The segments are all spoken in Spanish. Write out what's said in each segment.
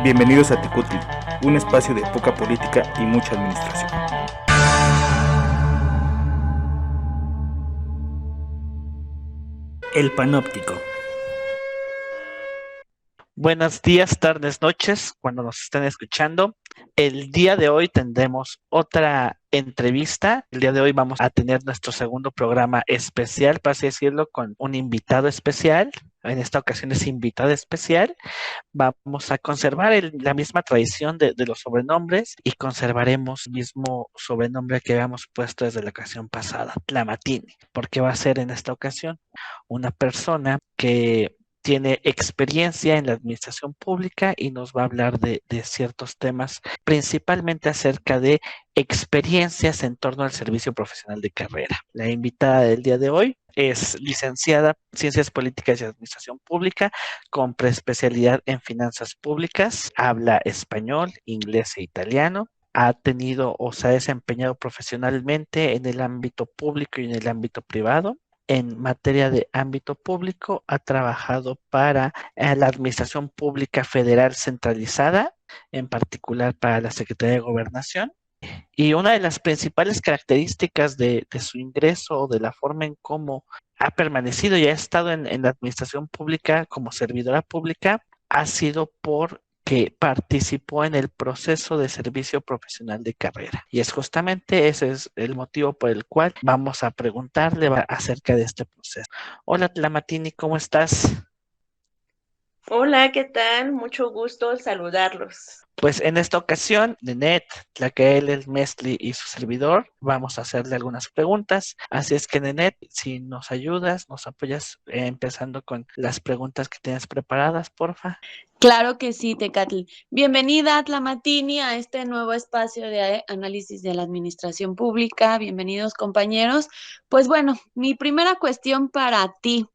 Bienvenidos a Tecutli, un espacio de poca política y mucha administración. El Panóptico. Buenos días, tardes, noches, cuando nos estén escuchando. El día de hoy tendremos otra entrevista. El día de hoy vamos a tener nuestro segundo programa especial, para así decirlo, con un invitado especial. En esta ocasión es invitado especial. Vamos a conservar la misma tradición de los sobrenombres y conservaremos el mismo sobrenombre que habíamos puesto desde la ocasión pasada, Tlamatini, porque va a ser en esta ocasión una persona que tiene experiencia en la administración pública y nos va a hablar de ciertos temas, principalmente acerca de experiencias en torno al servicio profesional de carrera. La invitada del día de hoy es licenciada en Ciencias Políticas y Administración Pública con preespecialidad en Finanzas Públicas, habla español, inglés e italiano. Ha tenido o se ha desempeñado profesionalmente en el ámbito público y en el ámbito privado. En materia de ámbito público, ha trabajado para la Administración Pública Federal Centralizada, en particular para la Secretaría de Gobernación. Y una de las principales características de su ingreso, de la forma en cómo ha permanecido y ha estado en la administración pública como servidora pública, ha sido por que participó en el proceso de servicio profesional de carrera. Y es justamente ese es el motivo por el cual vamos a preguntarle acerca de este proceso. Hola, Tlamatini, ¿cómo estás? Hola, ¿qué tal? Mucho gusto saludarlos. Pues en esta ocasión, Nenet, Tlaquel, el Mesli y su servidor, vamos a hacerle algunas preguntas. Así es que, Nenet, si nos ayudas, nos apoyas empezando con las preguntas que tienes preparadas, porfa. Claro que sí, Tecatl. Bienvenida, Tlamatini, a este nuevo espacio de análisis de la administración pública. Bienvenidos, compañeros. Pues bueno, mi primera cuestión para ti,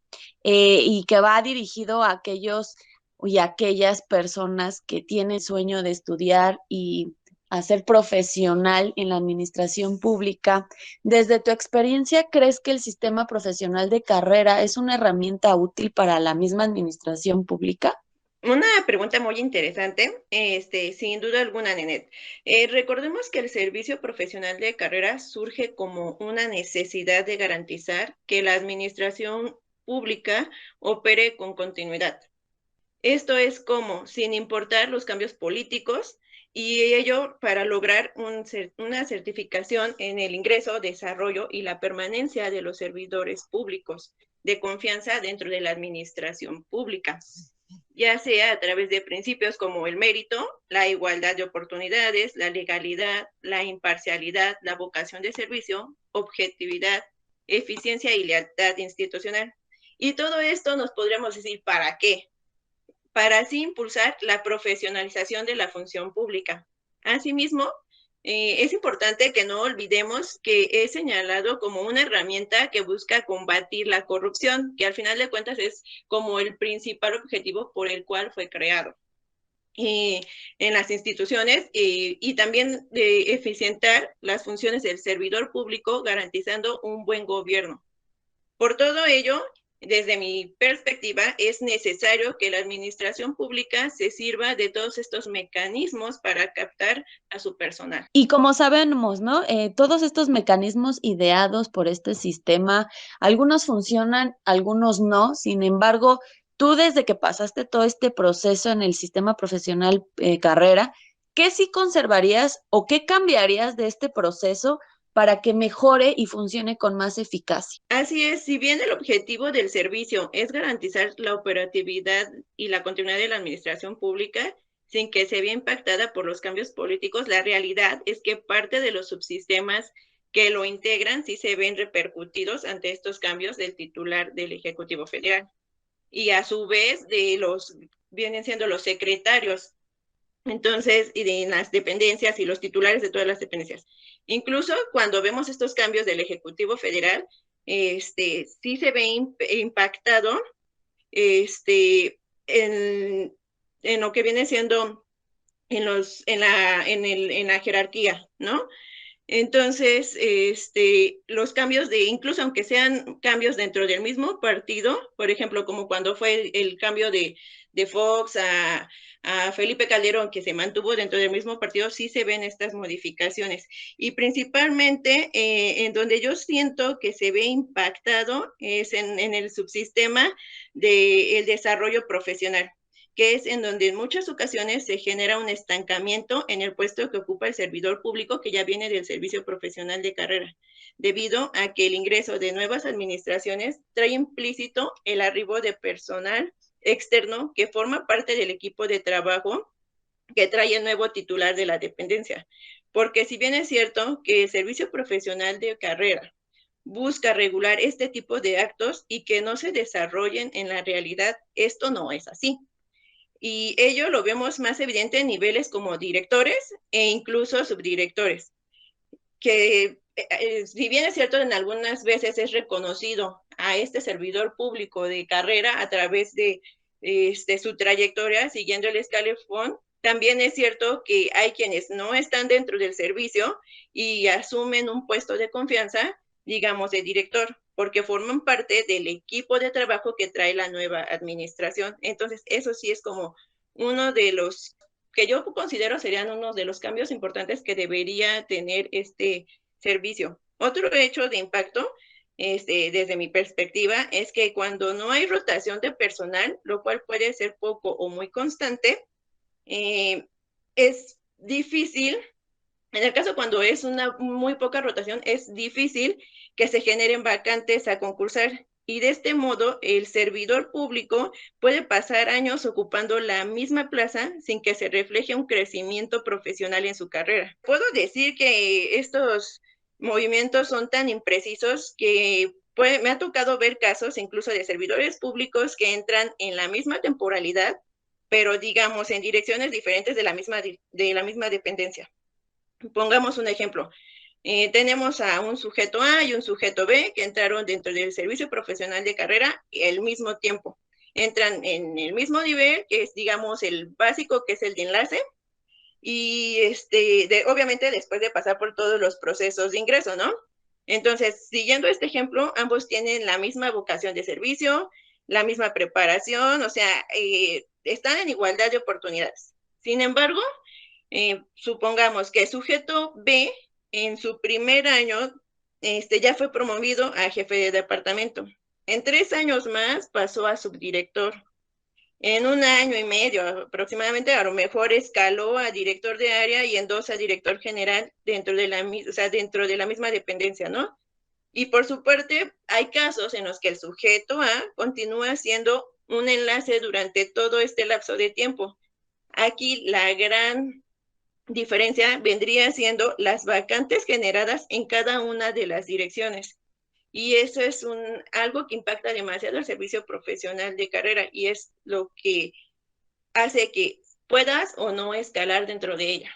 y que va dirigido a aquellos y aquellas personas que tienen sueño de estudiar y hacer profesional en la administración pública. Desde tu experiencia, ¿crees que el sistema profesional de carrera es una herramienta útil para la misma administración pública? Una pregunta muy interesante, sin duda alguna, Nenet. Recordemos que el servicio profesional de carrera surge como una necesidad de garantizar que la administración pública opere con continuidad. Esto es como, sin importar los cambios políticos, y ello para lograr una certificación en el ingreso, desarrollo y la permanencia de los servidores públicos de confianza dentro de la administración pública, ya sea a través de principios como el mérito, la igualdad de oportunidades, la legalidad, la imparcialidad, la vocación de servicio, objetividad, eficiencia y lealtad institucional. Y todo esto nos podríamos decir, ¿para qué? Para así impulsar la profesionalización de la función pública. Asimismo, es importante que no olvidemos que es señalado como una herramienta que busca combatir la corrupción, que al final de cuentas es como el principal objetivo por el cual fue creado en las instituciones y también de eficientar las funciones del servidor público, garantizando un buen gobierno. Por todo ello, desde mi perspectiva, es necesario que la administración pública se sirva de todos estos mecanismos para captar a su personal. Y como sabemos, ¿no? Todos estos mecanismos ideados por este sistema, algunos funcionan, algunos no. Sin embargo, tú desde que pasaste todo este proceso en el sistema profesional carrera, ¿qué sí conservarías o qué cambiarías de este proceso para que mejore y funcione con más eficacia? Así es, si bien el objetivo del servicio es garantizar la operatividad y la continuidad de la administración pública sin que se vea impactada por los cambios políticos, la realidad es que parte de los subsistemas que lo integran sí se ven repercutidos ante estos cambios del titular del Ejecutivo Federal. Y a su vez vienen siendo los secretarios, entonces, y de las dependencias y los titulares de todas las dependencias. Incluso cuando vemos estos cambios del Ejecutivo Federal, sí se ve impactado en, en lo que viene siendo en la jerarquía, ¿no? Entonces, los cambios incluso aunque sean cambios dentro del mismo partido, por ejemplo, como cuando fue el cambio de Fox a Felipe Calderón, que se mantuvo dentro del mismo partido, sí se ven estas modificaciones. Y principalmente en donde yo siento que se ve impactado es en el subsistema del desarrollo profesional, que es en donde en muchas ocasiones se genera un estancamiento en el puesto que ocupa el servidor público, que ya viene del servicio profesional de carrera, debido a que el ingreso de nuevas administraciones trae implícito el arribo de personal externo que forma parte del equipo de trabajo que trae el nuevo titular de la dependencia. Porque si bien es cierto que el servicio profesional de carrera busca regular este tipo de actos y que no se desarrollen en la realidad, esto no es así. Y ello lo vemos más evidente en niveles como directores e incluso subdirectores, que si bien es cierto, en algunas veces es reconocido a este servidor público de carrera a través de su trayectoria siguiendo el escalafón, también es cierto que hay quienes no están dentro del servicio y asumen un puesto de confianza, digamos, de director, porque forman parte del equipo de trabajo que trae la nueva administración. Entonces, eso sí es como uno de los que yo considero serían uno de los cambios importantes que debería tener este servicio. Otro hecho de impacto, desde mi perspectiva, es que cuando no hay rotación de personal, lo cual puede ser poco o muy constante, es difícil. En el caso cuando es una muy poca rotación, es difícil que se generen vacantes a concursar, y de este modo el servidor público puede pasar años ocupando la misma plaza sin que se refleje un crecimiento profesional en su carrera. Puedo decir que estos movimientos son tan imprecisos que me ha tocado ver casos incluso de servidores públicos que entran en la misma temporalidad, pero digamos en direcciones diferentes de la misma dependencia. Pongamos un ejemplo. Tenemos a un sujeto A y un sujeto B que entraron dentro del servicio profesional de carrera al mismo tiempo. Entran en el mismo nivel, que es, digamos, el básico, que es el de enlace, y obviamente después de pasar por todos los procesos de ingreso, ¿no? Entonces, siguiendo este ejemplo, ambos tienen la misma vocación de servicio, la misma preparación, o sea, están en igualdad de oportunidades. Sin embargo, supongamos que el sujeto B en su primer año ya fue promovido a jefe de departamento. En 3 años más pasó a subdirector. En 1 año y medio aproximadamente, a lo mejor escaló a director de área, y en 2 a director general dentro de la misma dependencia, ¿no? Y por su parte, hay casos en los que el sujeto A continúa siendo un enlace durante todo este lapso de tiempo. Aquí la gran diferencia vendría siendo las vacantes generadas en cada una de las direcciones. Y eso es algo que impacta demasiado al servicio profesional de carrera, y es lo que hace que puedas o no escalar dentro de ella.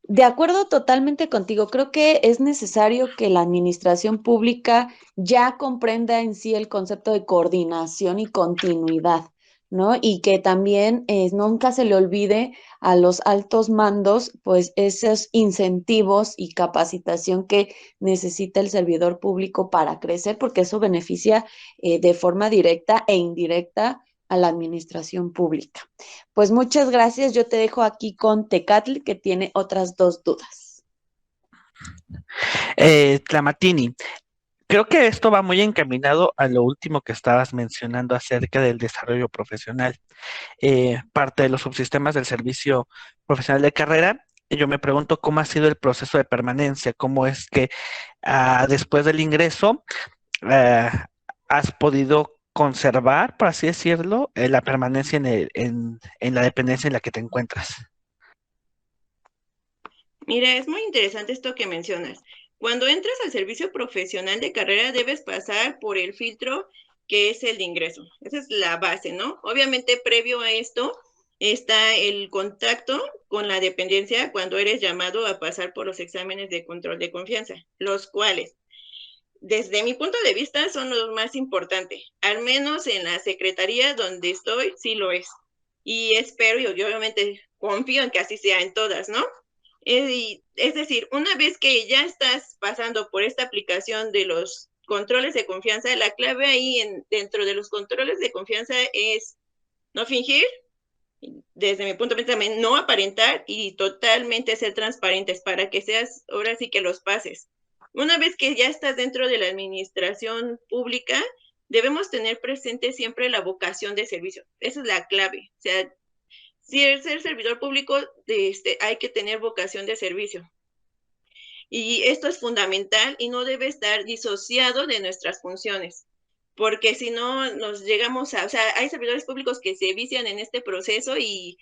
De acuerdo totalmente contigo, creo que es necesario que la administración pública ya comprenda en sí el concepto de coordinación y continuidad, ¿no? Y que también nunca se le olvide a los altos mandos, pues esos incentivos y capacitación que necesita el servidor público para crecer, porque eso beneficia de forma directa e indirecta a la administración pública. Pues muchas gracias. Yo te dejo aquí con Tecatl, que tiene otras 2 dudas. Tlamatini, creo que esto va muy encaminado a lo último que estabas mencionando acerca del desarrollo profesional. Parte de los subsistemas del servicio profesional de carrera, yo me pregunto cómo ha sido el proceso de permanencia, cómo es que después del ingreso has podido conservar, por así decirlo, la permanencia en la dependencia en la que te encuentras. Mira, es muy interesante esto que mencionas. Cuando entras al servicio profesional de carrera, debes pasar por el filtro que es el de ingreso. Esa es la base, ¿no? Obviamente, previo a esto está el contacto con la dependencia cuando eres llamado a pasar por los exámenes de control de confianza, los cuales, desde mi punto de vista, son los más importantes. Al menos en la secretaría donde estoy, sí lo es. Y espero, y obviamente confío en que así sea en todas, ¿no? Es decir, una vez que ya estás pasando por esta aplicación de los controles de confianza, la clave ahí dentro de los controles de confianza es no fingir, desde mi punto de vista también no aparentar y totalmente ser transparentes para que seas, ahora sí que los pases. Una vez que ya estás dentro de la administración pública, debemos tener presente siempre la vocación de servicio. Esa es la clave. O sea, si el ser servidor público, hay que tener vocación de servicio. Y esto es fundamental y no debe estar disociado de nuestras funciones, porque si no nos llegamos o sea, hay servidores públicos que se vician en este proceso y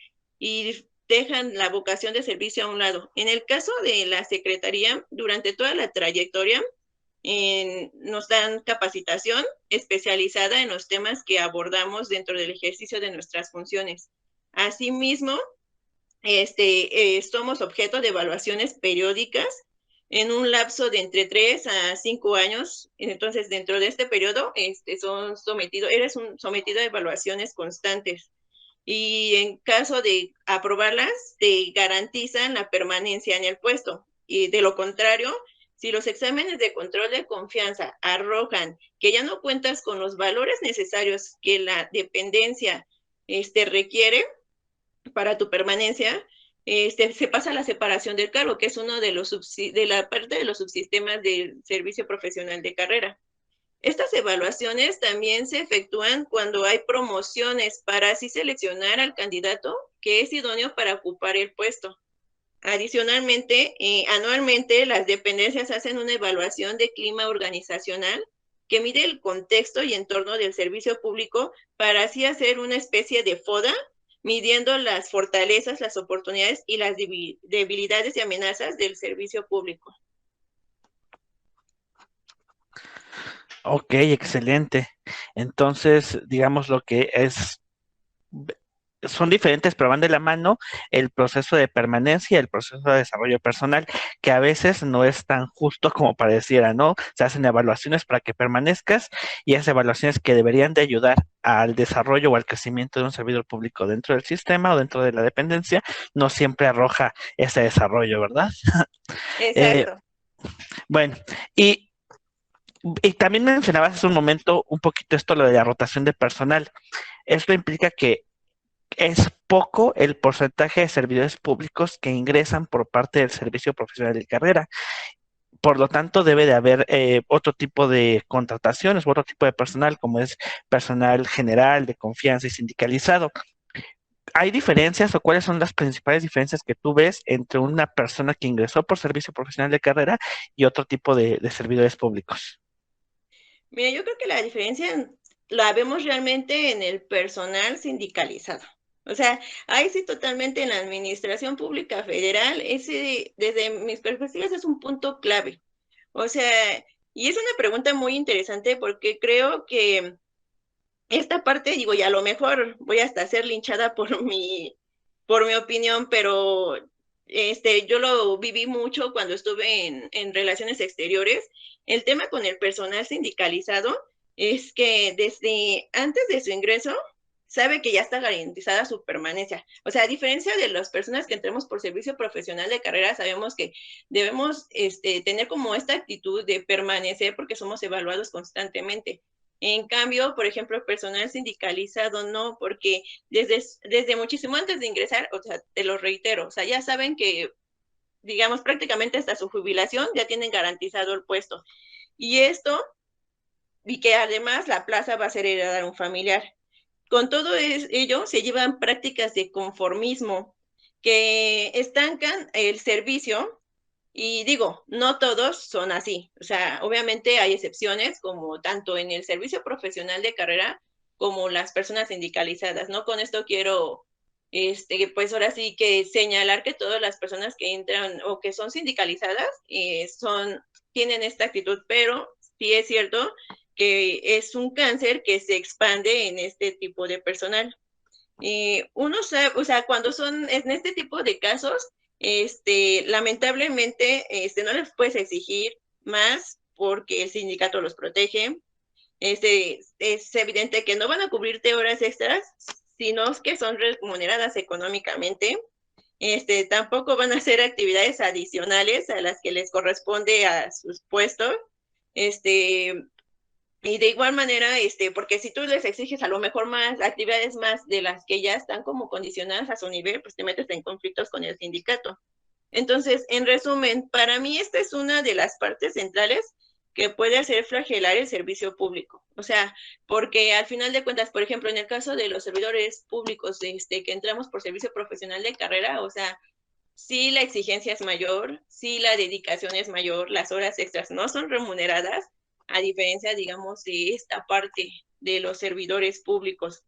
dejan la vocación de servicio a un lado. En el caso de la Secretaría, durante toda la trayectoria, nos dan capacitación especializada en los temas que abordamos dentro del ejercicio de nuestras funciones. Asimismo, somos objeto de evaluaciones periódicas en un lapso de entre 3 a 5 años. Entonces, dentro de este periodo, eres sometido a evaluaciones constantes. Y en caso de aprobarlas, te garantizan la permanencia en el puesto. Y de lo contrario, si los exámenes de control de confianza arrojan que ya no cuentas con los valores necesarios que la dependencia requiere para tu permanencia, se pasa a la separación del cargo, que es uno de la parte de los subsistemas del servicio profesional de carrera. Estas evaluaciones también se efectúan cuando hay promociones para así seleccionar al candidato que es idóneo para ocupar el puesto. Adicionalmente, anualmente las dependencias hacen una evaluación de clima organizacional que mide el contexto y entorno del servicio público para así hacer una especie de FODA, midiendo las fortalezas, las oportunidades y las debilidades y amenazas del servicio público. Ok, excelente. Entonces, digamos lo que son diferentes, pero van de la mano el proceso de permanencia y el proceso de desarrollo personal, que a veces no es tan justo como pareciera, ¿no? Se hacen evaluaciones para que permanezcas y esas evaluaciones que deberían de ayudar al desarrollo o al crecimiento de un servidor público dentro del sistema o dentro de la dependencia, no siempre arroja ese desarrollo, ¿verdad? Exacto. Bueno, y también mencionabas hace un momento un poquito esto, lo de la rotación de personal. Esto implica que es poco el porcentaje de servidores públicos que ingresan por parte del servicio profesional de carrera. Por lo tanto, debe de haber otro tipo de contrataciones, otro tipo de personal, como es personal general, de confianza y sindicalizado. ¿Hay diferencias o cuáles son las principales diferencias que tú ves entre una persona que ingresó por servicio profesional de carrera y otro tipo de servidores públicos? Mira, yo creo que la diferencia la vemos realmente en el personal sindicalizado. O sea, ahí sí totalmente en la administración pública federal, desde mis perspectivas es un punto clave. O sea, y es una pregunta muy interesante porque creo que esta parte, digo, y a lo mejor voy hasta ser linchada por mi opinión, pero yo lo viví mucho cuando estuve en relaciones exteriores. El tema con el personal sindicalizado es que desde antes de su ingreso sabe que ya está garantizada su permanencia. O sea, a diferencia de las personas que entremos por servicio profesional de carrera, sabemos que debemos tener como esta actitud de permanecer porque somos evaluados constantemente. En cambio, por ejemplo, el personal sindicalizado no, porque desde muchísimo antes de ingresar, o sea, te lo reitero, o sea, ya saben que, digamos, prácticamente hasta su jubilación ya tienen garantizado el puesto. Y esto, y que además la plaza va a ser heredada a un familiar. Con todo ello, se llevan prácticas de conformismo que estancan el servicio. Y digo, no todos son así. O sea, obviamente hay excepciones, como tanto en el servicio profesional de carrera como las personas sindicalizadas, ¿no? Con esto quiero, pues ahora sí que señalar que todas las personas que entran o que son sindicalizadas tienen esta actitud, pero sí es cierto que es un cáncer que se expande en este tipo de personal. Uno sabe, o sea, cuando son en este tipo de casos, lamentablemente, no les puedes exigir más porque el sindicato los protege. Es evidente que no van a cubrirte horas extras, sino que son remuneradas económicamente. Tampoco van a hacer actividades adicionales a las que les corresponde a sus puestos. Y de igual manera, porque si tú les exiges a lo mejor más actividades más de las que ya están como condicionadas a su nivel, pues te metes en conflictos con el sindicato. Entonces, en resumen, para mí esta es una de las partes centrales que puede hacer flagelar el servicio público. O sea, porque al final de cuentas, por ejemplo, en el caso de los servidores públicos, que entramos por servicio profesional de carrera, o sea, sí la exigencia es mayor, sí la dedicación es mayor, las horas extras no son remuneradas, a diferencia, digamos, de esta parte de los servidores públicos.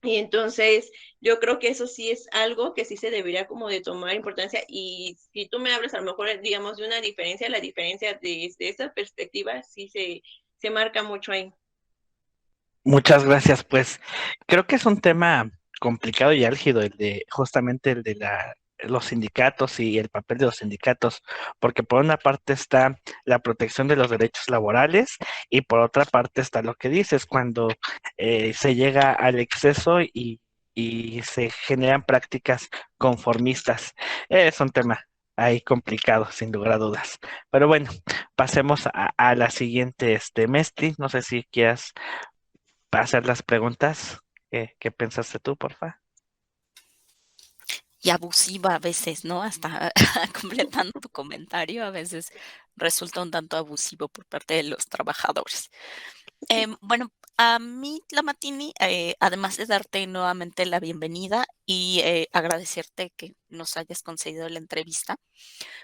Y entonces yo creo que eso sí es algo que sí se debería como de tomar importancia. Y si tú me hablas a lo mejor, digamos, de una diferencia, la diferencia desde esa perspectiva sí se marca mucho ahí. Muchas gracias. Pues creo que es un tema complicado y álgido justamente el de los sindicatos y el papel de los sindicatos, porque por una parte está la protección de los derechos laborales y por otra parte está lo que dices, cuando se llega al exceso y se generan prácticas conformistas. Es un tema ahí complicado, sin lugar a dudas. Pero bueno, pasemos a la siguiente, Mesti. No sé si quieras hacer las preguntas. ¿Qué pensaste tú, porfa? Y abusiva a veces, ¿no? Hasta completando tu comentario, a veces resulta un tanto abusivo por parte de los trabajadores. Bueno, a mí, Lamatini, además de darte nuevamente la bienvenida y agradecerte que nos hayas concedido la entrevista,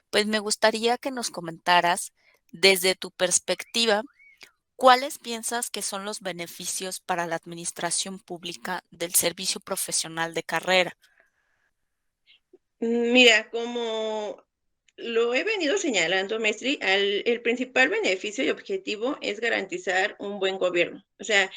pues me gustaría que nos comentaras desde tu perspectiva, ¿cuáles piensas que son los beneficios para la administración pública del servicio profesional de carrera? Mira, como lo he venido señalando, Mestri, el principal beneficio y objetivo es garantizar un buen gobierno. O sea,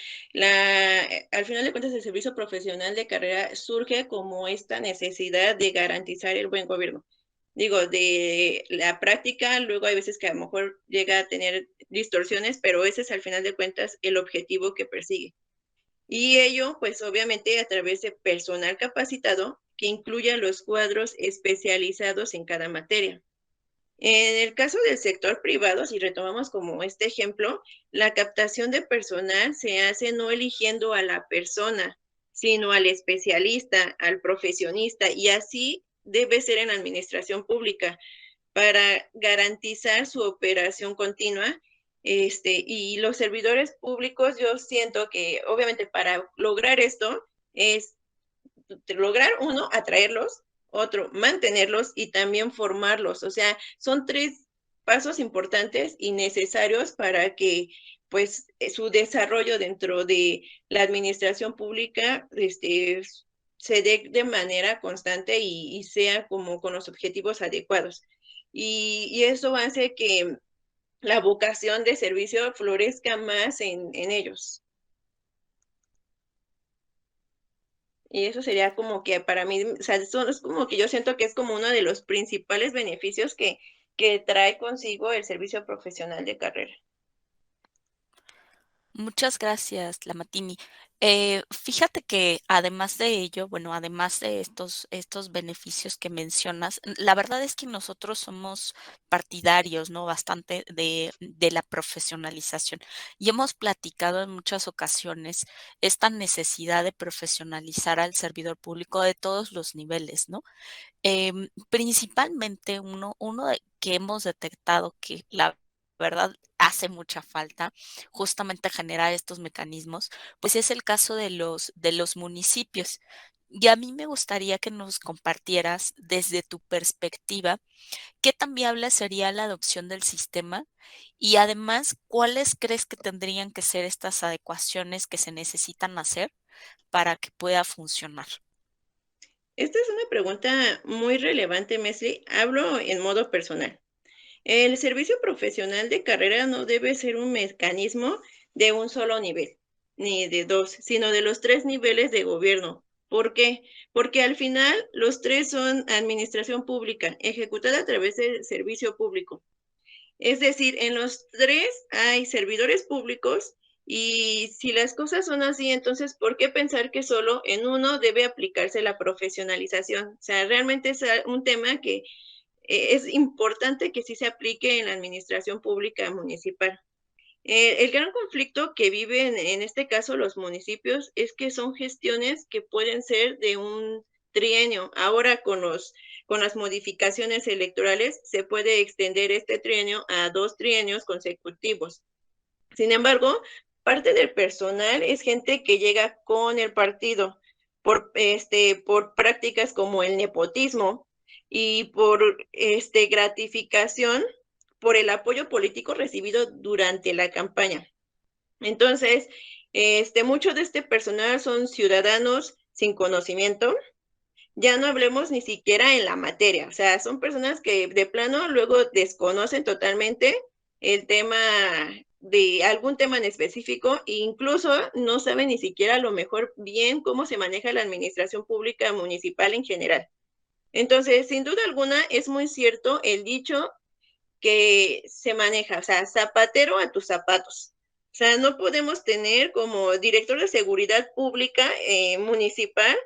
al final de cuentas, el servicio profesional de carrera surge como esta necesidad de garantizar el buen gobierno. Digo, de la práctica, luego hay veces que a lo mejor llega a tener distorsiones, pero ese es al final de cuentas el objetivo que persigue. Y ello, pues obviamente a través de personal capacitado que incluya los cuadros especializados en cada materia. En el caso del sector privado, si retomamos como este ejemplo, la captación de personal se hace no eligiendo a la persona, sino al especialista, al profesionista, y así debe ser en la administración pública para garantizar su operación continua. Y los servidores públicos, yo siento que obviamente para lograr esto es lograr uno, atraerlos, otro, mantenerlos y también formarlos. O sea, son tres pasos importantes y necesarios para que pues su desarrollo dentro de la administración pública se dé de manera constante y sea como con los objetivos adecuados. Y eso hace que la vocación de servicio florezca más en ellos. Y eso sería como que para mí, o sea, eso es como que yo siento que es como uno de los principales beneficios que trae consigo el servicio profesional de carrera. Muchas gracias, Lamatini. Fíjate que además de ello, bueno, además de estos beneficios que mencionas, la verdad es que nosotros somos partidarios, ¿no? Bastante de la profesionalización. Y hemos platicado en muchas ocasiones esta necesidad de profesionalizar al servidor público de todos los niveles, ¿no? Principalmente que hemos detectado que la verdad hace mucha falta justamente generar estos mecanismos, pues es el caso de los municipios. Y a mí me gustaría que nos compartieras desde tu perspectiva qué tan viable sería la adopción del sistema y además cuáles crees que tendrían que ser estas adecuaciones que se necesitan hacer para que pueda funcionar. Esta es una pregunta muy relevante, Messi. Hablo en modo personal. El servicio profesional de carrera no debe ser un mecanismo de un solo nivel, ni de dos, sino de los tres niveles de gobierno. ¿Por qué? Porque al final los tres son administración pública, ejecutada a través del servicio público. Es decir, en los tres hay servidores públicos Y si las cosas son así, entonces, ¿por qué pensar que solo en uno debe aplicarse la profesionalización? O sea, realmente es un tema que es importante que sí se aplique en la administración pública municipal. El gran conflicto que viven en este caso los municipios es que son gestiones que pueden ser de un trienio. Ahora con las modificaciones electorales se puede extender este trienio a 2 trienios consecutivos. Sin embargo, parte del personal es gente que llega con el partido por prácticas como el nepotismo y por gratificación por el apoyo político recibido durante la campaña. Entonces, mucho de este personal son ciudadanos sin conocimiento, ya no hablemos ni siquiera en la materia, o sea, son personas que de plano luego desconocen totalmente el tema de algún tema en específico e incluso no saben ni siquiera a lo mejor bien cómo se maneja la administración pública municipal en general. Entonces, sin duda alguna, es muy cierto el dicho que se maneja, o sea, zapatero a tus zapatos. O sea, no podemos tener como director de seguridad pública municipal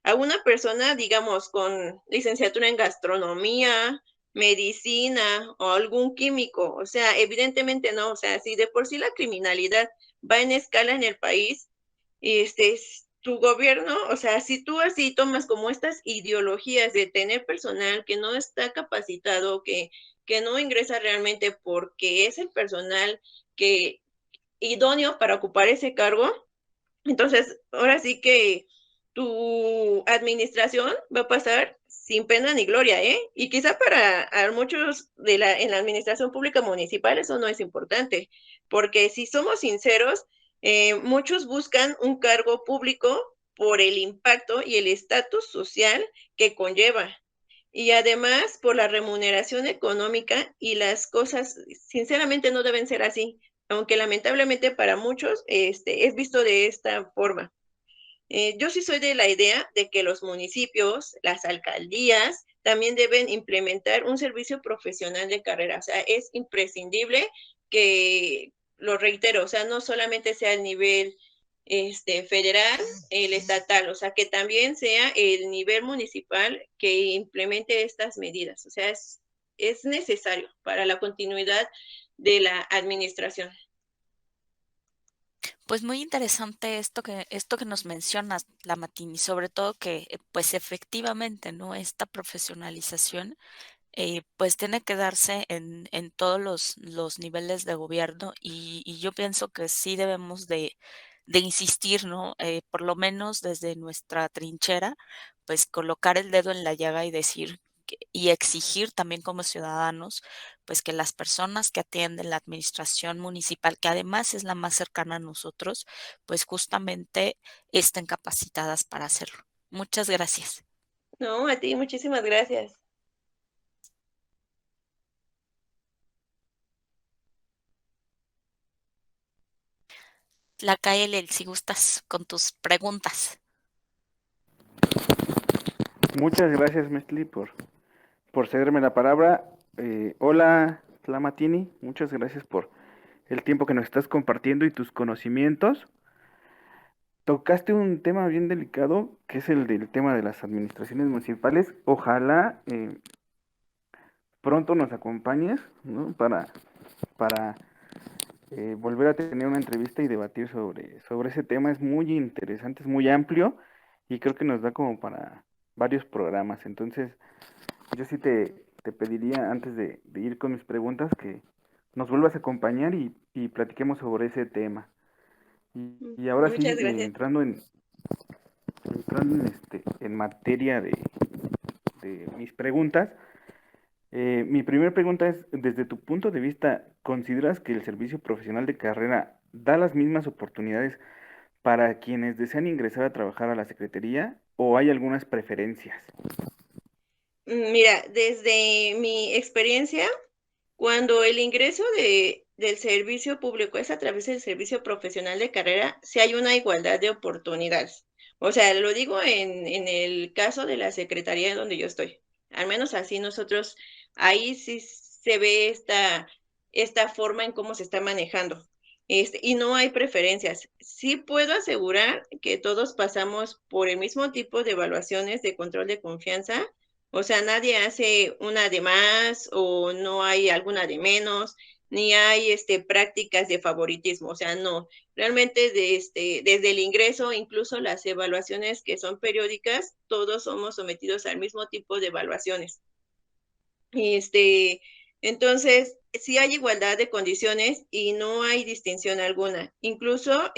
a una persona, digamos, con licenciatura en gastronomía, medicina o algún químico. O sea, evidentemente no. O sea, si de por sí la criminalidad va en escala en el país, tu gobierno, o sea, si tú así tomas como estas ideologías de tener personal que no está capacitado, que no ingresa realmente porque es el personal que idóneo para ocupar ese cargo, entonces ahora sí que tu administración va a pasar sin pena ni gloria, ¿eh? Y quizá para a muchos en la administración pública municipal eso no es importante, porque si somos sinceros, muchos buscan un cargo público por el impacto y el estatus social que conlleva. Y además por la remuneración económica y las cosas, sinceramente no deben ser así, aunque lamentablemente para muchos es visto de esta forma. Yo sí soy de la idea de que los municipios, las alcaldías, también deben implementar un servicio profesional de carrera. O sea, es imprescindible que, lo reitero, o sea, no solamente sea el nivel federal, el estatal, o sea, que también sea el nivel municipal que implemente estas medidas. O sea, es necesario para la continuidad de la administración. Pues muy interesante esto que nos mencionas, Lamatini, sobre todo que pues efectivamente, ¿no? Esta profesionalización pues tiene que darse en todos los niveles de gobierno y yo pienso que sí debemos de insistir, ¿no? Por lo menos desde nuestra trinchera, pues colocar el dedo en la llaga y decir y exigir también como ciudadanos, pues que las personas que atienden la administración municipal, que además es la más cercana a nosotros, pues justamente estén capacitadas para hacerlo. Muchas gracias. No, a ti, muchísimas gracias. Tlacaelel, si gustas con tus preguntas. Muchas gracias, Mestli, por cederme la palabra. Hola, Tlamatini, muchas gracias por el tiempo que nos estás compartiendo y tus conocimientos. Tocaste un tema bien delicado, que es el del tema de las administraciones municipales. Ojalá pronto nos acompañes, ¿no? Para volver a tener una entrevista y debatir sobre ese tema. Es muy interesante, es muy amplio y creo que nos da como para varios programas. Entonces, yo sí te pediría, antes de ir con mis preguntas, que nos vuelvas a acompañar y platiquemos sobre ese tema. Y ahora sí, Muchas gracias. en materia de mis preguntas, mi primera pregunta es, desde tu punto de vista, ¿consideras que el servicio profesional de carrera da las mismas oportunidades para quienes desean ingresar a trabajar a la Secretaría o hay algunas preferencias? Mira, desde mi experiencia, cuando el ingreso del servicio público es a través del servicio profesional de carrera, sí hay una igualdad de oportunidades. O sea, lo digo en el caso de la secretaría donde yo estoy. Al menos así nosotros, ahí sí se ve esta forma en cómo se está manejando. y no hay preferencias. Sí puedo asegurar que todos pasamos por el mismo tipo de evaluaciones de control de confianza, o sea, nadie hace una de más o no hay alguna de menos, ni hay prácticas de favoritismo, o sea, no. Realmente desde el ingreso, incluso las evaluaciones que son periódicas, todos somos sometidos al mismo tipo de evaluaciones. Entonces, sí hay igualdad de condiciones y no hay distinción alguna. Incluso,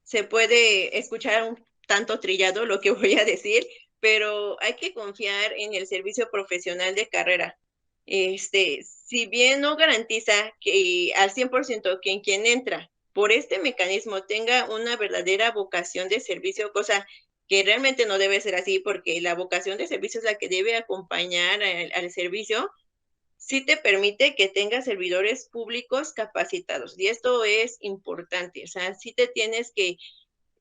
se puede escuchar un tanto trillado lo que voy a decir, pero hay que confiar en el servicio profesional de carrera. Si bien no garantiza que al 100% que quien entra por este mecanismo tenga una verdadera vocación de servicio, cosa que realmente no debe ser así, porque la vocación de servicio es la que debe acompañar al servicio, sí te permite que tengas servidores públicos capacitados. Y esto es importante, o sea, sí te tienes que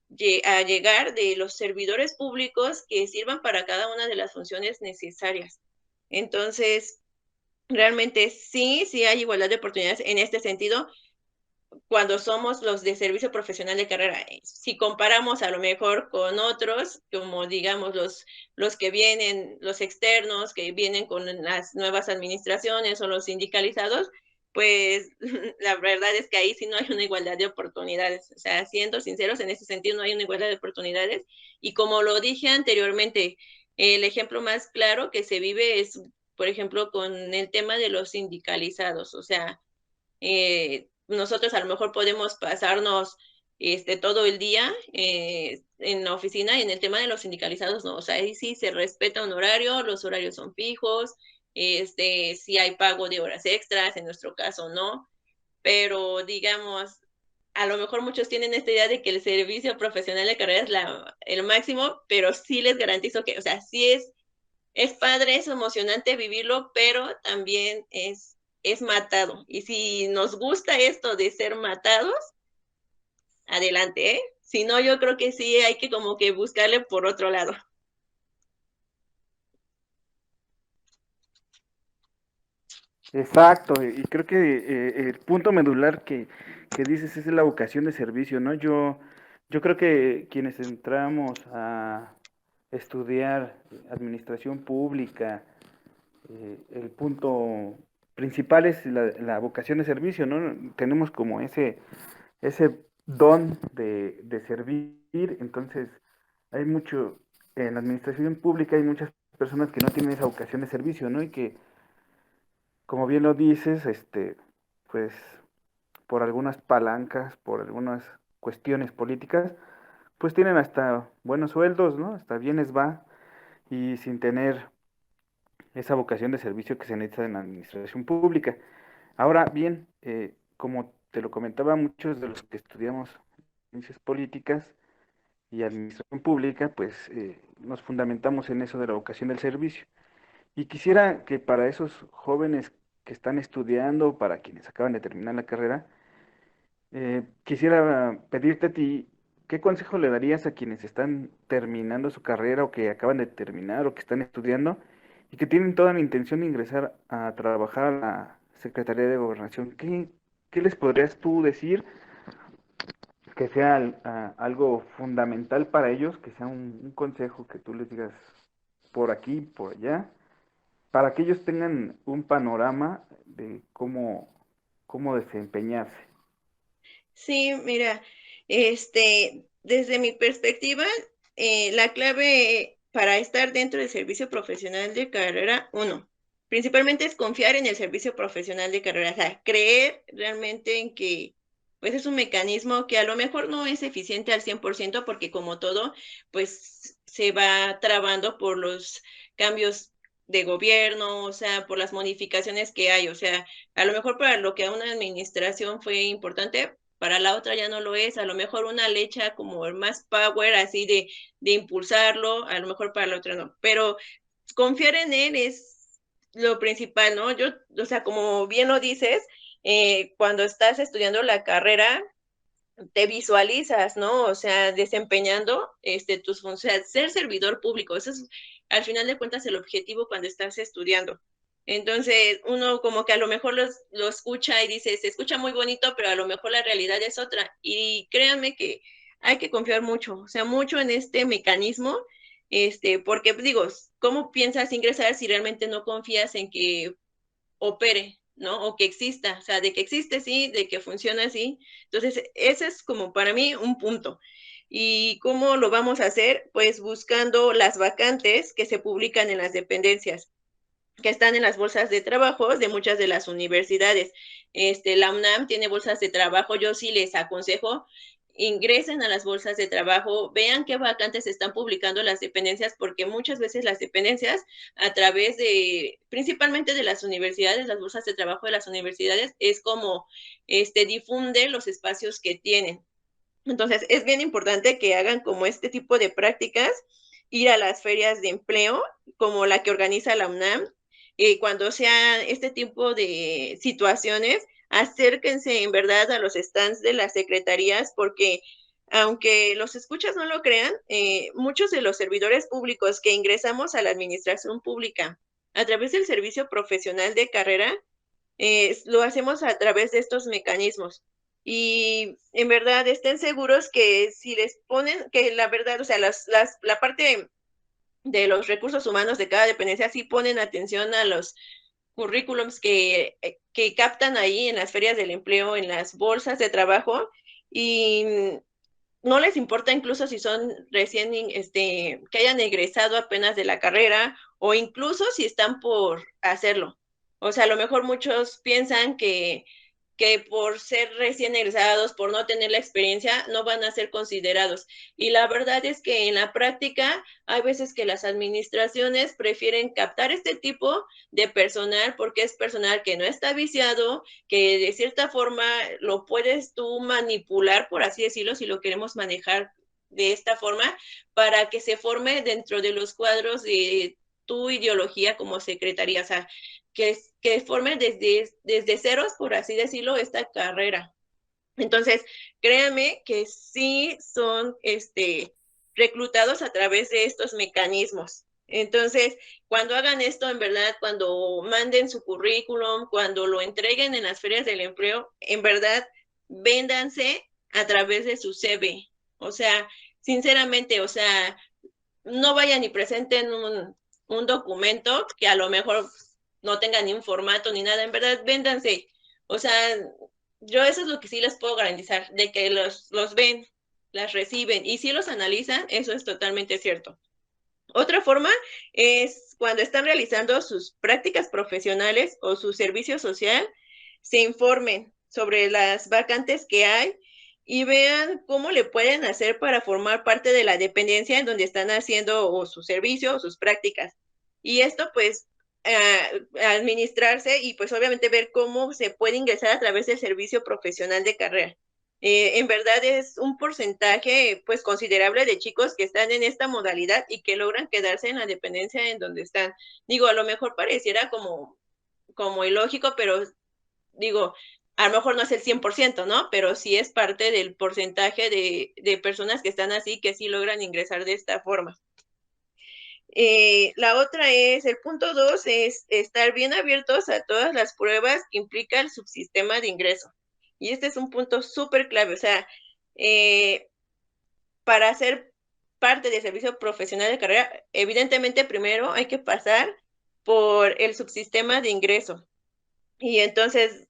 llegar de los servidores públicos que sirvan para cada una de las funciones necesarias. Entonces, realmente sí hay igualdad de oportunidades en este sentido, cuando somos los de servicio profesional de carrera. Si comparamos a lo mejor con otros, como digamos los que vienen, los externos, que vienen con las nuevas administraciones o los sindicalizados, pues la verdad es que ahí sí no hay una igualdad de oportunidades. O sea, siendo sinceros, en ese sentido no hay una igualdad de oportunidades. Y como lo dije anteriormente, el ejemplo más claro que se vive es, por ejemplo, con el tema de los sindicalizados. O sea, nosotros a lo mejor podemos pasarnos todo el día en la oficina, y en el tema de los sindicalizados no, o sea, ahí sí se respeta un horario, los horarios son fijos, sí hay pago de horas extras, en nuestro caso no, pero digamos, a lo mejor muchos tienen esta idea de que el servicio profesional de carrera es el máximo, pero sí les garantizo que, o sea, sí es padre, es emocionante vivirlo, pero también es matado. Y si nos gusta esto de ser matados, adelante, ¿eh? Si no, yo creo que sí hay que como que buscarle por otro lado. Exacto, y creo que el punto medular que dices es la vocación de servicio, ¿no? Yo creo que quienes entramos a estudiar administración pública, el punto principal es la vocación de servicio, ¿no? Tenemos como ese don de servir, entonces hay mucho, en la administración pública hay muchas personas que no tienen esa vocación de servicio, ¿no? Y que, como bien lo dices, pues por algunas palancas, por algunas cuestiones políticas, pues tienen hasta buenos sueldos, ¿no? Hasta bienes va, y sin tener esa vocación de servicio que se necesita en la administración pública. Ahora bien, como te lo comentaba, muchos de los que estudiamos ciencias políticas y administración pública, pues nos fundamentamos en eso de la vocación del servicio. Y quisiera que para esos jóvenes que están estudiando, para quienes acaban de terminar la carrera, quisiera pedirte a ti, ¿qué consejo le darías a quienes están terminando su carrera o que acaban de terminar o que están estudiando y que tienen toda la intención de ingresar a trabajar a la Secretaría de Gobernación? ¿Qué les podrías tú decir que sea algo fundamental para ellos, que sea un consejo que tú les digas por aquí, por allá, para que ellos tengan un panorama de cómo desempeñarse? Sí, mira, desde mi perspectiva, la clave para estar dentro del servicio profesional de carrera, uno, principalmente es confiar en el servicio profesional de carrera, o sea, creer realmente en que pues es un mecanismo que a lo mejor no es eficiente al 100%, porque como todo, pues se va trabando por los cambios de gobierno, o sea, por las modificaciones que hay, o sea, a lo mejor para lo que a una administración fue importante, para la otra ya no lo es, a lo mejor una le echa como más power así de impulsarlo, a lo mejor para la otra no, pero confiar en él es lo principal, ¿no? Yo, o sea, como bien lo dices, cuando estás estudiando la carrera, te visualizas, ¿no? O sea, desempeñando tus funciones, ser servidor público, eso es al final de cuentas el objetivo cuando estás estudiando. Entonces, uno como que a lo mejor lo escucha y dice, se escucha muy bonito, pero a lo mejor la realidad es otra. Y créanme que hay que confiar mucho, o sea, mucho en este mecanismo, porque digo, ¿cómo piensas ingresar si realmente no confías en que opere, ¿no? O que exista, o sea, de que existe, sí, de que funciona, así. Entonces, ese es como para mí un punto. ¿Y cómo lo vamos a hacer? Pues buscando las vacantes que se publican en las dependencias, que están en las bolsas de trabajo de muchas de las universidades. La UNAM tiene bolsas de trabajo, yo sí les aconsejo ingresen a las bolsas de trabajo, vean qué vacantes están publicando las dependencias, porque muchas veces las dependencias, a través de, principalmente de las universidades, las bolsas de trabajo de las universidades, es como difunde los espacios que tienen. Entonces, es bien importante que hagan como este tipo de prácticas, ir a las ferias de empleo, como la que organiza la UNAM, y cuando sea este tipo de situaciones, acérquense en verdad a los stands de las secretarías, porque aunque los escuchas no lo crean, muchos de los servidores públicos que ingresamos a la administración pública a través del servicio profesional de carrera, lo hacemos a través de estos mecanismos. Y en verdad estén seguros que si les ponen, que la verdad, o sea, la parte de los recursos humanos de cada dependencia sí ponen atención a los currículums que captan ahí en las ferias del empleo, en las bolsas de trabajo, y no les importa incluso si son recién, que hayan egresado apenas de la carrera o incluso si están por hacerlo. O sea, a lo mejor muchos piensan que por ser recién egresados, por no tener la experiencia, no van a ser considerados. Y la verdad es que en la práctica hay veces que las administraciones prefieren captar este tipo de personal porque es personal que no está viciado, que de cierta forma lo puedes tú manipular, por así decirlo, si lo queremos manejar de esta forma, para que se forme dentro de los cuadros de tu ideología como secretaría. O sea, que formen desde ceros, por así decirlo, esta carrera. Entonces, créanme que sí son reclutados a través de estos mecanismos. Entonces, cuando hagan esto, en verdad, cuando manden su currículum, cuando lo entreguen en las ferias del empleo, en verdad, véndanse a través de su CV. O sea, sinceramente, o sea, no vayan y presenten un documento que a lo mejor no tenga ni un formato ni nada, en verdad, véndanse. O sea, yo eso es lo que sí les puedo garantizar, de que los ven, las reciben y si los analizan, eso es totalmente cierto. Otra forma es cuando están realizando sus prácticas profesionales o su servicio social, se informen sobre las vacantes que hay y vean cómo le pueden hacer para formar parte de la dependencia en donde están haciendo o su servicio o sus prácticas. Y esto pues administrarse y pues obviamente ver cómo se puede ingresar a través del servicio profesional de carrera. En verdad es un porcentaje pues considerable de chicos que están en esta modalidad y que logran quedarse en la dependencia en donde están. Digo, a lo mejor pareciera como ilógico, pero digo, a lo mejor no es el 100%, ¿no? Pero sí es parte del porcentaje de personas que están así, que sí logran ingresar de esta forma. La otra es, el punto 2 es estar bien abiertos a todas las pruebas que implica el subsistema de ingreso. Y este es un punto súper clave, o sea, para ser parte del servicio profesional de carrera, evidentemente primero hay que pasar por el subsistema de ingreso. Y entonces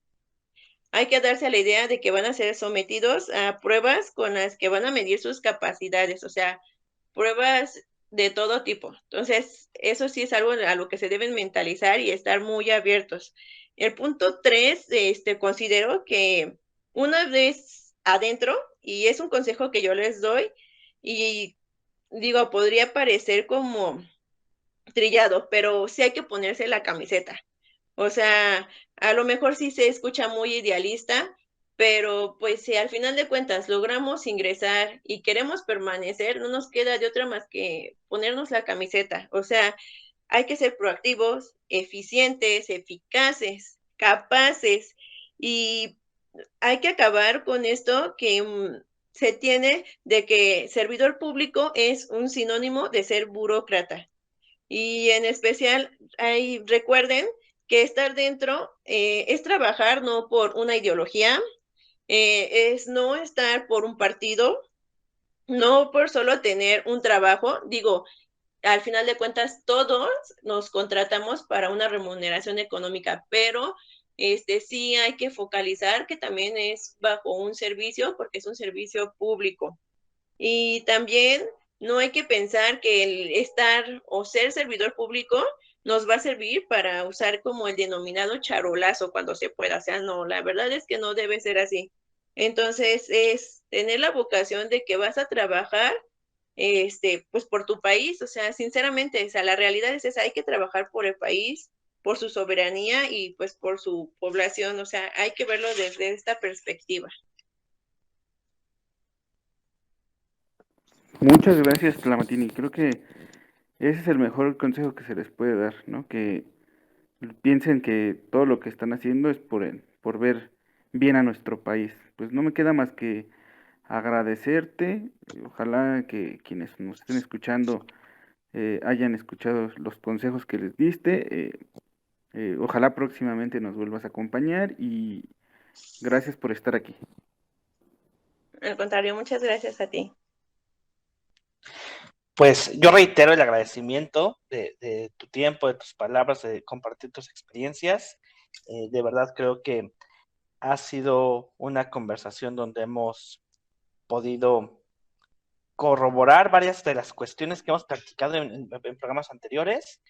hay que darse a la idea de que van a ser sometidos a pruebas con las que van a medir sus capacidades, o sea, pruebas de todo tipo. Entonces, eso sí es algo a lo que se deben mentalizar y estar muy abiertos. El punto 3, considero que una vez adentro, y es un consejo que yo les doy, y digo, podría parecer como trillado, pero sí hay que ponerse la camiseta. O sea, a lo mejor sí se escucha muy idealista, pero pues si al final de cuentas logramos ingresar y queremos permanecer, no nos queda de otra más que ponernos la camiseta. O sea, hay que ser proactivos, eficientes, eficaces, capaces y hay que acabar con esto que se tiene de que servidor público es un sinónimo de ser burócrata. Y en especial, recuerden que estar dentro es trabajar no por una ideología, es no estar por un partido, no por solo tener un trabajo. Digo, al final de cuentas todos nos contratamos para una remuneración económica, pero sí hay que focalizar que también es bajo un servicio, porque es un servicio público. Y también no hay que pensar que el estar o ser servidor público nos va a servir para usar como el denominado charolazo cuando se pueda. O sea, no, la verdad es que no debe ser así. Entonces, es tener la vocación de que vas a trabajar, pues por tu país. O sea, sinceramente, o sea, la realidad es esa, hay que trabajar por el país, por su soberanía y pues por su población. O sea, hay que verlo desde esta perspectiva. Muchas gracias, Tlamatini. Creo que ese es el mejor consejo que se les puede dar, ¿no? Que piensen que todo lo que están haciendo es por ver bien a nuestro país. Pues no me queda más que agradecerte. Ojalá que quienes nos estén escuchando hayan escuchado los consejos que les diste. Ojalá próximamente nos vuelvas a acompañar y gracias por estar aquí. Al contrario, muchas gracias a ti. Pues yo reitero el agradecimiento de tu tiempo, de tus palabras, de compartir tus experiencias. De verdad creo que ha sido una conversación donde hemos podido corroborar varias de las cuestiones que hemos practicado en programas anteriores.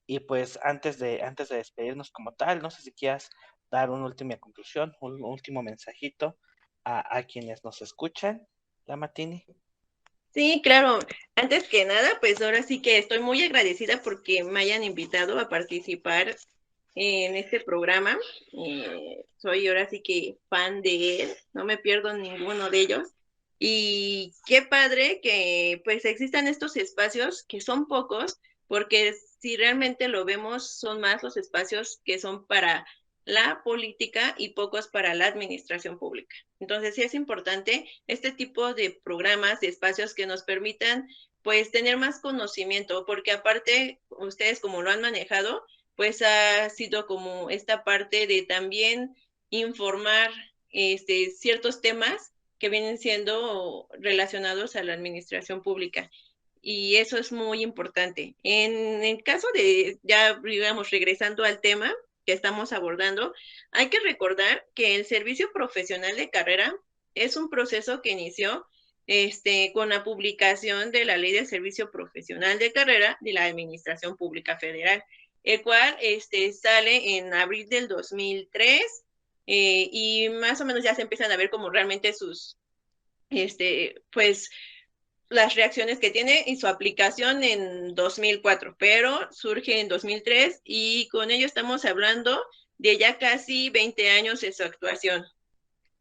Y pues antes de despedirnos como tal, no sé si quieras dar una última conclusión, un último mensajito a quienes nos escuchan, Tlamatini. Sí, claro. Antes que nada, pues ahora sí que estoy muy agradecida porque me hayan invitado a participar en este programa. Soy ahora sí que fan de él, no me pierdo ninguno de ellos. Y qué padre que pues existan estos espacios que son pocos, porque si realmente lo vemos, son más los espacios que son para la política y pocos para la administración pública. Entonces sí es importante este tipo de programas, de espacios que nos permitan pues tener más conocimiento, porque aparte ustedes como lo han manejado, pues ha sido como esta parte de también informar ciertos temas que vienen siendo relacionados a la administración pública. Y eso es muy importante. En el caso de, ya digamos, regresando al tema que estamos abordando, hay que recordar que el servicio profesional de carrera es un proceso que inició con la publicación de la Ley de Servicio Profesional de Carrera de la Administración Pública Federal, el cual sale en abril del 2003 y más o menos ya se empiezan a ver como realmente sus, pues, las reacciones que tiene y su aplicación en 2004, pero surge en 2003 y con ello estamos hablando de ya casi 20 años de su actuación.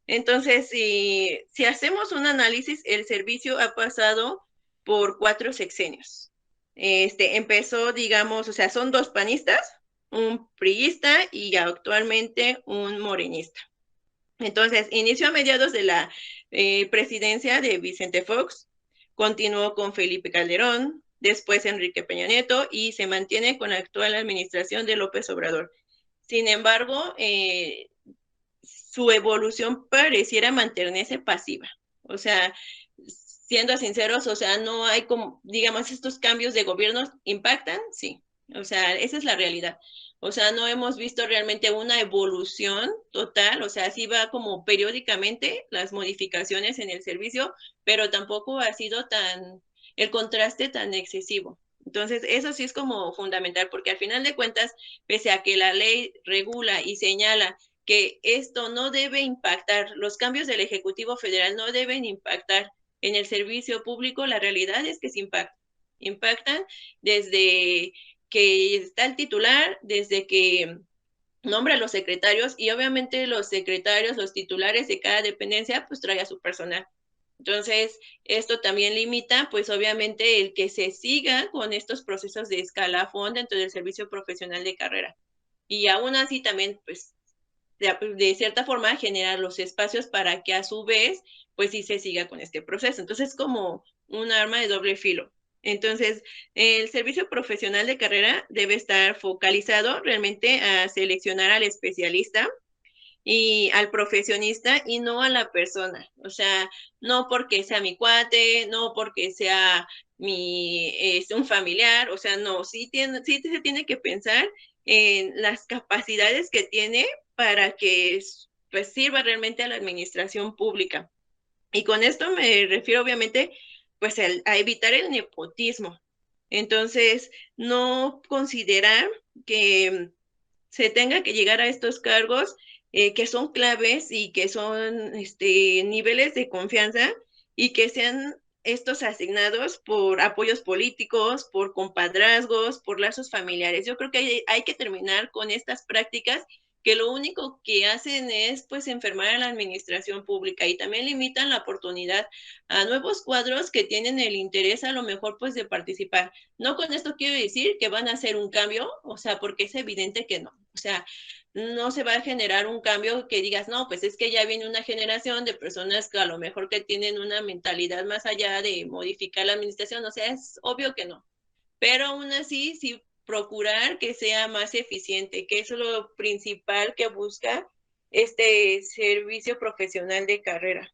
Entonces, si hacemos un análisis, el servicio ha pasado por 4 sexenios. Empezó, digamos, o sea, son 2 panistas, un priista y actualmente un morenista. Entonces, inició a mediados de la presidencia de Vicente Fox, continuó con Felipe Calderón, después Enrique Peña Nieto y se mantiene con la actual administración de López Obrador. Sin embargo, su evolución pareciera mantenerse pasiva. O sea, siendo sinceros, o sea, no hay como, digamos, estos cambios de gobiernos impactan, sí. O sea, esa es la realidad. O sea, no hemos visto realmente una evolución total, o sea, sí va como periódicamente las modificaciones en el servicio, pero tampoco ha sido el contraste tan excesivo. Entonces, eso sí es como fundamental, porque al final de cuentas, pese a que la ley regula y señala que esto no debe impactar, los cambios del Ejecutivo Federal no deben impactar en el servicio público, la realidad es que se impactan desde que está el titular, desde que nombra a los secretarios y obviamente los secretarios, los titulares de cada dependencia, pues trae a su personal. Entonces, esto también limita, pues obviamente, el que se siga con estos procesos de escalafón dentro del servicio profesional de carrera. Y aún así también, pues, de cierta forma generar los espacios para que a su vez pues sí se siga con este proceso. Entonces es como un arma de doble filo. Entonces, el servicio profesional de carrera debe estar focalizado realmente a seleccionar al especialista y al profesionista y no a la persona. O sea, no porque sea mi cuate, no porque sea un familiar, o sea, no, sí se tiene que pensar en las capacidades que tiene para que pues sirva realmente a la administración pública. Y con esto me refiero obviamente pues a evitar el nepotismo. Entonces, no considerar que se tenga que llegar a estos cargos que son claves y que son niveles de confianza y que sean estos asignados por apoyos políticos, por compadrazgos, por lazos familiares. Yo creo que hay que terminar con estas prácticas que lo único que hacen es pues enfermar a la administración pública y también limitan la oportunidad a nuevos cuadros que tienen el interés a lo mejor pues de participar. No con esto quiero decir que van a hacer un cambio, o sea, porque es evidente que no. O sea, no se va a generar un cambio que digas, no, pues es que ya viene una generación de personas que a lo mejor que tienen una mentalidad más allá de modificar la administración, o sea, es obvio que no. Pero aún así, sí procurar que sea más eficiente, que eso es lo principal que busca este servicio profesional de carrera.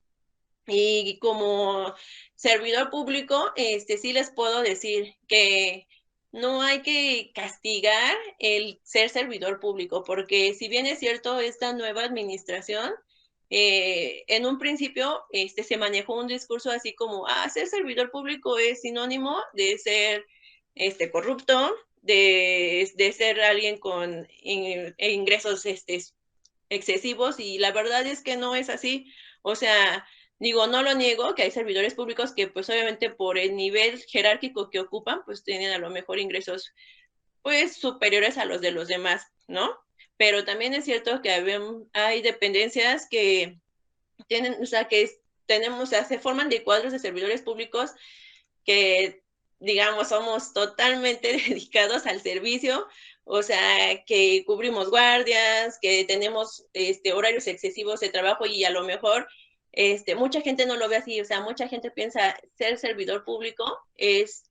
Y como servidor público, sí les puedo decir que no hay que castigar el ser servidor público, porque si bien es cierto, esta nueva administración, en un principio se manejó un discurso así como, ser servidor público es sinónimo de ser corrupto, de ser alguien con ingresos excesivos, y la verdad es que no es así. O sea, digo, no lo niego, que hay servidores públicos que pues obviamente por el nivel jerárquico que ocupan, pues tienen a lo mejor ingresos pues superiores a los de los demás, ¿no? Pero también es cierto que hay dependencias que tienen, o sea, que tenemos, o sea, se forman de cuadros de servidores públicos que, digamos, somos totalmente dedicados al servicio, o sea, que cubrimos guardias, que tenemos horarios excesivos de trabajo y a lo mejor mucha gente no lo ve así, o sea, mucha gente piensa ser servidor público es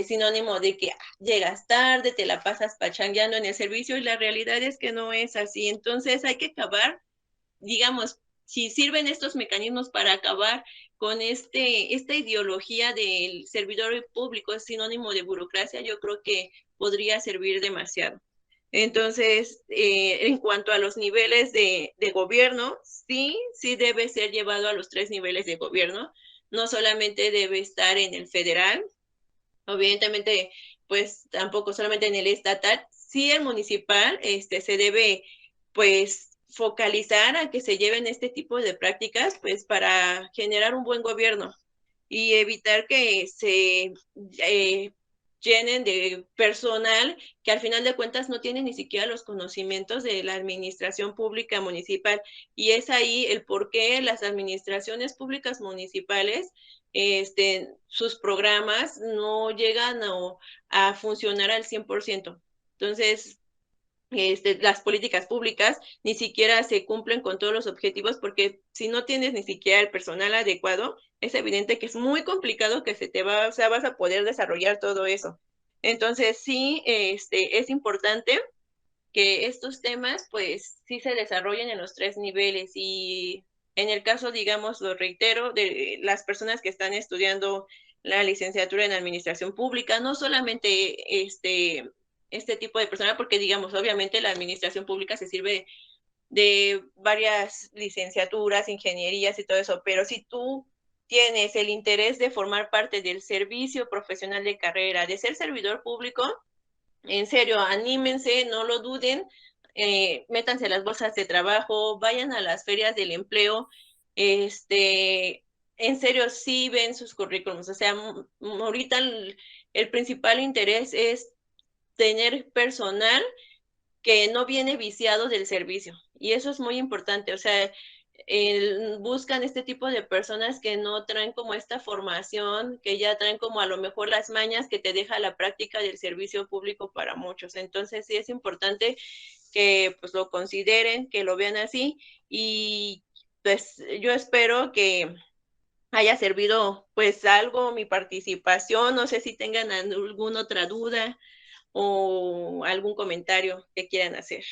sinónimo de que llegas tarde, te la pasas pachangueando en el servicio y la realidad es que no es así. Entonces hay que acabar, digamos, si sirven estos mecanismos para acabar con esta ideología del servidor público es sinónimo de burocracia, yo creo que podría servir demasiado. Entonces, en cuanto a los niveles de gobierno, sí debe ser llevado a los 3 niveles de gobierno, no solamente debe estar en el federal, evidentemente, pues tampoco solamente en el estatal, sí el municipal se debe, pues, focalizar a que se lleven este tipo de prácticas, pues, para generar un buen gobierno y evitar que se llenen de personal que al final de cuentas no tiene ni siquiera los conocimientos de la administración pública municipal. Y es ahí el por qué las administraciones públicas municipales, sus programas no llegan a funcionar al 100%. Entonces, las políticas públicas ni siquiera se cumplen con todos los objetivos, porque si no tienes ni siquiera el personal adecuado, es evidente que es muy complicado que o sea, vas a poder desarrollar todo eso. Entonces, sí, es importante que estos temas, pues, sí se desarrollen en los 3 niveles y en el caso, digamos, lo reitero, de las personas que están estudiando la licenciatura en administración pública, no solamente este tipo de personal, porque digamos, obviamente la administración pública se sirve de varias licenciaturas, ingenierías y todo eso, pero si tú tienes el interés de formar parte del servicio profesional de carrera, de ser servidor público, en serio, anímense, no lo duden, métanse a las bolsas de trabajo, vayan a las ferias del empleo, en serio, sí ven sus currículums, o sea, ahorita el principal interés es tener personal que no viene viciado del servicio. Y eso es muy importante. O sea, buscan este tipo de personas que no traen como esta formación, que ya traen como a lo mejor las mañas que te deja la práctica del servicio público para muchos. Entonces sí es importante que pues lo consideren, que lo vean así y pues yo espero que haya servido pues algo mi participación. No sé si tengan alguna otra duda o algún comentario que quieran hacer.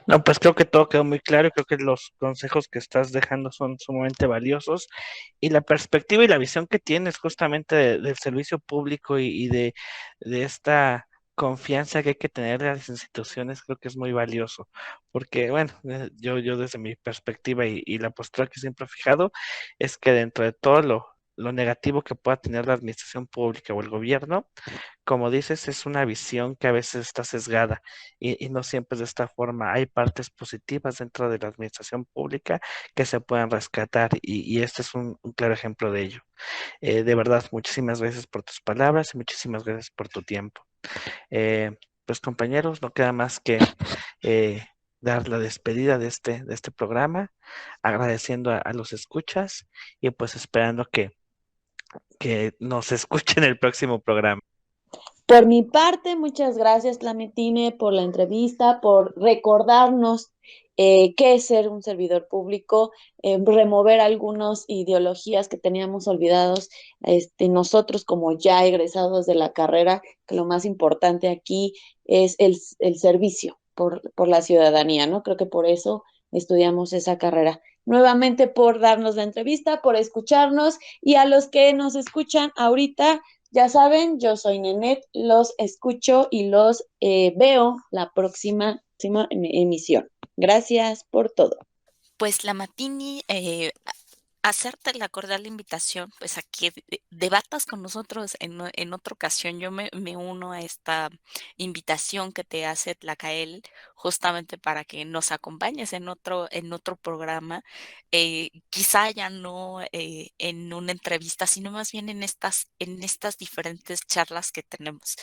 No, pues creo que todo quedó muy claro y creo que los consejos que estás dejando son sumamente valiosos y la perspectiva y la visión que tienes justamente del servicio público de esta confianza que hay que tener en las instituciones creo que es muy valioso porque bueno, yo desde mi perspectiva y la postura que siempre he fijado es que dentro de todo lo negativo que pueda tener la administración pública o el gobierno, como dices, es una visión que a veces está sesgada y no siempre es de esta forma. Hay partes positivas dentro de la administración pública que se pueden rescatar y este es un claro ejemplo de ello. De verdad, muchísimas gracias por tus palabras y muchísimas gracias por tu tiempo. Pues compañeros, no queda más que eh, dar la despedida de este programa, agradeciendo a los escuchas y pues esperando que nos escuchen el próximo programa. Por mi parte, muchas gracias, Tlametine, por la entrevista, por recordarnos qué es ser un servidor público, remover algunas ideologías que teníamos olvidados nosotros como ya egresados de la carrera, que lo más importante aquí es el servicio por la ciudadanía, ¿no? Creo que por eso estudiamos esa carrera. Nuevamente por darnos la entrevista, por escucharnos y a los que nos escuchan ahorita. Ya saben, yo soy Nenet, los escucho y los veo la próxima emisión. Gracias por todo. Pues Tlamatini, hacerte la cordial invitación, pues a que debatas con nosotros en otra ocasión. Yo me uno a esta invitación que te hace Tlacael, justamente para que nos acompañes en otro programa, quizá ya no en una entrevista, sino más bien en estas diferentes charlas que tenemos.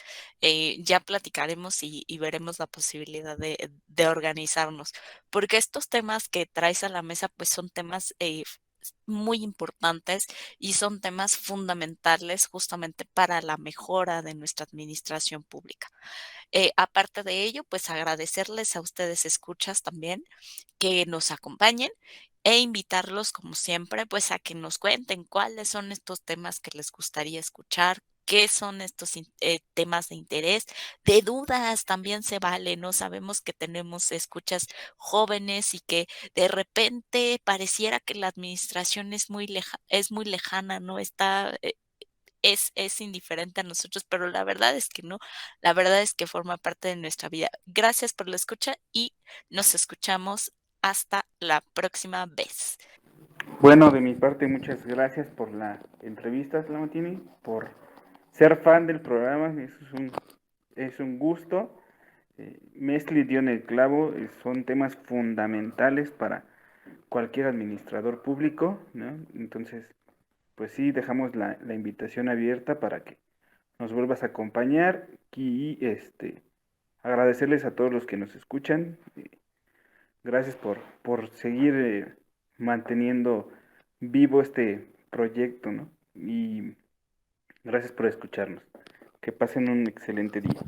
Ya platicaremos y veremos la posibilidad de organizarnos, porque estos temas que traes a la mesa, pues son temas muy importantes y son temas fundamentales justamente para la mejora de nuestra administración pública. Aparte de ello, pues agradecerles a ustedes escuchas también que nos acompañen e invitarlos, como siempre, pues a que nos cuenten cuáles son estos temas que les gustaría escuchar, qué son estos temas de interés, de dudas también se vale, ¿no? Sabemos que tenemos escuchas jóvenes y que de repente pareciera que la administración es muy lejana, ¿no? Es indiferente a nosotros, pero la verdad es que no, la verdad es que forma parte de nuestra vida. Gracias por la escucha y nos escuchamos hasta la próxima vez. Bueno, de mi parte, muchas gracias por la entrevista, Slamatini, por ser fan del programa. Eso es un gusto. Mesli dio en el clavo, son temas fundamentales para cualquier administrador público, ¿no? Entonces, pues sí, dejamos la invitación abierta para que nos vuelvas a acompañar y agradecerles a todos los que nos escuchan. Gracias por seguir manteniendo vivo este proyecto, ¿no? Y gracias por escucharnos. Que pasen un excelente día.